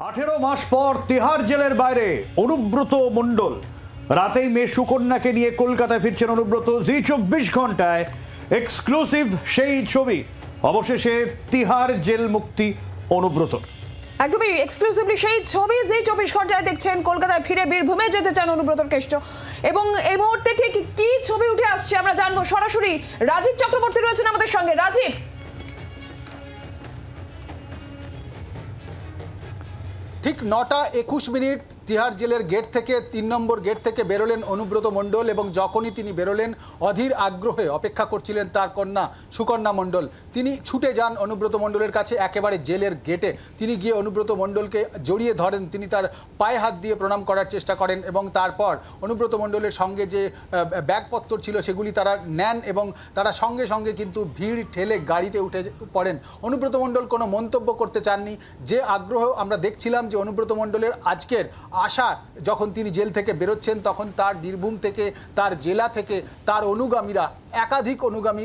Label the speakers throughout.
Speaker 1: 18 মাস পর তিহার জেলের বাইরে অনুব্রত মণ্ডল। রাতেই মেয়ে সুকন্যাকে নিয়ে কলকাতায় ফিরছেন অনুব্রত। জি 24 ঘন্টায় এক্সক্লুসিভ সেই ছবি। অবশেষে তিহার জেল মুক্তি অনুব্রত।
Speaker 2: একদমই এক্সক্লুসিভলি সেই ছবি জি 24 ঘন্টায় দেখছেন। কলকাতায় ফিরে বীরভূমে যেতে চান অনুব্রতর কেষ্ট। এবং এই মুহূর্তে ঠিক কি ছবি উঠে আসছে আমরা জানবো। সরাসরি রাজীব চক্রবর্তী রয়েছেন আমাদের সঙ্গে। রাজীব,
Speaker 3: ঠিক 9টা 21 মিনিট তিহার জেলের গেট থেকে 3 নম্বর গেট থেকে বেরোলেন অনুব্রত মণ্ডল এবং যখনই তিনি বেরোলেন অধীর আগ্রহে অপেক্ষা করছিলেন তার কন্যা সুকন্যা মণ্ডল। তিনি ছুটে যান অনুব্রত মণ্ডলের কাছে একেবারে জেলের গেটে। তিনি গিয়ে অনুব্রত মণ্ডলকে জড়িয়ে ধরেন, তিনি তার পায়ে হাত দিয়ে প্রণাম করার চেষ্টা করেন এবং তারপর অনুব্রত মণ্ডলের সঙ্গে যে ব্যাগপত্র ছিল সেগুলি তারা নেন এবং তারা সঙ্গে সঙ্গে কিন্তু ভিড় ঠেলে গাড়িতে উঠে পড়েন। অনুব্রত মণ্ডল কোনো মন্তব্য করতে চাননি। যে আগ্রহ আমরা দেখছিলাম যে অনুব্রত মণ্ডলের আজকের আশা, যখন তিনি জেল থেকে বেরোচ্ছেন তখন তার বীরভূম থেকে, তার জেলা থেকে তার অনুগামীরা, একাধিক অনুগামী,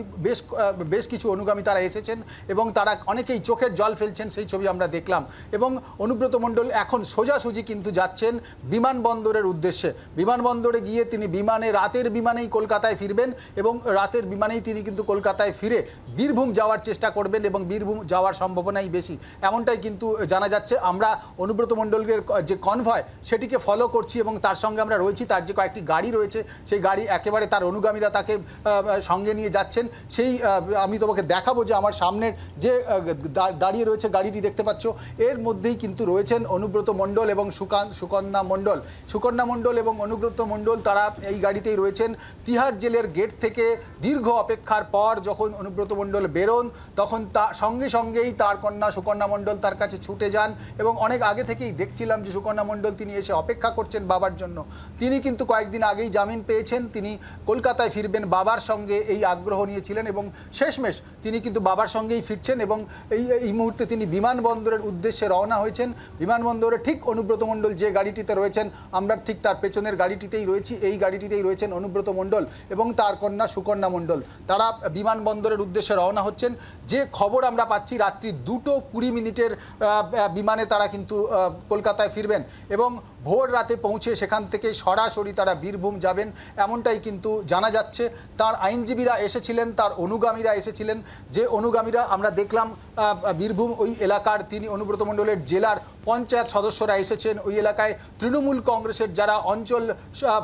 Speaker 3: বেশ কিছু অনুগামী তারা এসেছেন এবং তারা অনেকেই চোখের জল ফেলছেন, সেই ছবি আমরা দেখলাম। এবং অনুব্রত মণ্ডল এখন সোজাসুজি কিন্তু যাচ্ছেন বিমানবন্দরের উদ্দেশ্যে। বিমানবন্দরে গিয়ে তিনি রাতের বিমানেই কলকাতায় ফিরবেন এবং রাতের বিমানেই তিনি কিন্তু কলকাতায় ফিরে বীরভূম যাওয়ার চেষ্টা করবেন এবং বীরভূম যাওয়ার সম্ভাবনাই বেশি, এমনটাই কিন্তু জানা যাচ্ছে। আমরা অনুব্রত মণ্ডলের যে কনভয় সেটিকে ফলো করছি এবং তার সঙ্গে আমরা রয়েছি। তার যে কয়েকটি গাড়ি রয়েছে সেই গাড়ি একেবারে তার অনুগামীরা তাকে সঙ্গে নিয়ে যাচ্ছেন। সেই আমি তোমাকে দেখাবো যে আমার সামনের যে দাঁড়িয়ে রয়েছে গাড়িটি দেখতে পাচ্ছ, এর মধ্যেই কিন্তু রয়েছেন অনুব্রত মণ্ডল এবং সুকন্যা মণ্ডল। সুকন্যা মণ্ডল এবং অনুব্রত মণ্ডল তারা এই গাড়িতেই রয়েছেন। তিহার জেলের গেট থেকে দীর্ঘ অপেক্ষার পর যখন অনুব্রত মণ্ডল বেরোন তখন তার সঙ্গেই তার কন্যা সুকন্যা মণ্ডল তার কাছে ছুটে যান এবং অনেক আগে থেকেই দেখছিলাম যে সুকন্যা মণ্ডল তিনি এসে অপেক্ষা করছেন বাবার জন্য। তিনি কিন্তু কয়েকদিন আগেই জামিন পেয়েছেন, তিনি কলকাতায় ফিরবেন বাবার সঙ্গে এই আগ্রহ নিয়েছিলেন এবং শেষমেশ তিনি কিন্তু বাবার সঙ্গেই ফিরছেন এবং এই মুহূর্তে তিনি বিমানবন্দরের উদ্দেশ্যে রওনা হয়েছেন। বিমানবন্দরে ঠিক অনুব্রত মণ্ডল যে গাড়িটিতে রয়েছেন, আমরা ঠিক তার পেছনের গাড়িটিতেই রয়েছি, এই গাড়িটিতেই রয়েছেন অনুব্রত মণ্ডল এবং তার কন্যা সুকন্যা মণ্ডল। তারা বিমানবন্দরের উদ্দেশ্যে রওনা হচ্ছেন। যে খবর আমরা পাচ্ছি, রাত্রি 2:20 বিমানে তারা কিন্তু কলকাতায় ফিরবেন এবং ভোর রাতে পৌঁছে সেখান থেকে সরাসরি তারা বীরভূম যাবেন, এমনটাই কিন্তু জানা যাচ্ছে। তার আইনজীবীরা এসেছিলেন, তার অনুগামীরা এসেছিলেন। যে অনুগামীরা আমরা দেখলাম বীরভূম ওই এলাকার, তিনি অনুব্রত মণ্ডলের জেলার পঞ্চায়েত সদস্যরা এসেছেন, ওই এলাকায় তৃণমূল কংগ্রেসের যারা অঞ্চল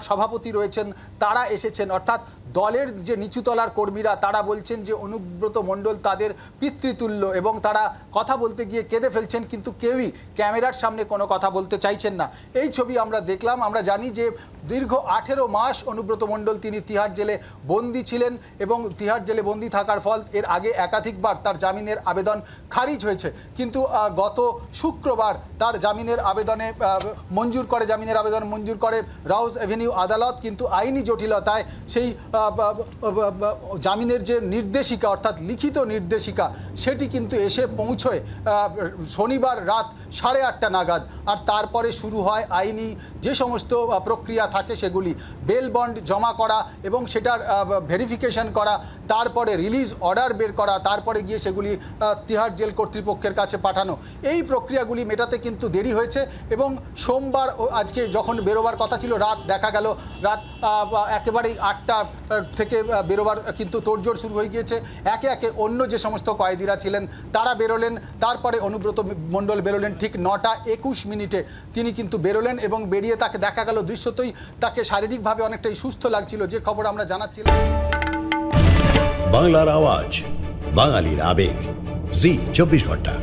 Speaker 3: সভাপতি রয়েছেন তারা এসেছেন। অর্থাৎ দলের যে নিচুতলার কর্মীরা তারা বলছেন যে অনুব্রত মণ্ডল তাদের পিতৃতুল্য এবং তারা কথা বলতে গিয়ে কেঁদে ফেলছেন, কিন্তু কেউই ক্যামেরার সামনে কোনো কথা বলতে চাইছেন না। এই ছবি আমরা দেখলাম। আমরা জানি যে দীর্ঘ 18 মাস অনুব্রত মণ্ডল তিনি তিহার জেলে বন্দী ছিলেন এবং তিহার জেলে বন্দী থাকার ফল এর আগে একাধিকবার তার জামিনের আবেদন খারিজ হয়েছে, কিন্তু গত শুক্রবার তার জামিনের আবেদন মঞ্জুর করে রাউজ এভিনিউ আদালত। কিন্তু আইনি জটিলতায় সেই জামিনের যে নির্দেশিকা, অর্থাৎ লিখিত নির্দেশিকা, সেটি কিন্তু এসে পৌঁছয় শনিবার রাত 8:30 নাগাদ। আর তারপরে শুরু হয় আইনি যে সমস্ত প্রক্রিয়া থাকে সেগুলি, বেল বন্ড জমা করা এবং সেটার ভেরিফিকেশন করা, তারপরে রিলিজ অর্ডার বের করা, তারপরে গিয়ে সেগুলি তিহার জেল কর্তৃপক্ষের কাছে পাঠানো। এই প্রক্রিয়াগুলি মেটাতে কিন্তু দেরি হয়েছে এবং সোমবার আজকে যখন বেরোবার কথা ছিল, রাত দেখা গেল রাত একেবারেই 8টা থেকে বেরোবার কিন্তু তোড়জোড় শুরু হয়ে গিয়েছে। একে একে অন্য যে সমস্ত কয়েদিরা ছিলেন তারা বেরোলেন, তারপরে অনুব্রত মণ্ডল বেরোলেন ঠিক 9টা 21 তিনি কিন্তু বেরোলেন এবং বেরিয়ে তাকে দেখা গেল দৃশ্যতই তাকে শারীরিকভাবে অনেকটাই সুস্থ লাগছিল, যে খবর আমরা জানাচ্ছিলাম।
Speaker 4: বাংলার আওয়াজ, বাঙালির আবেগ, জি 24 ঘন্টা।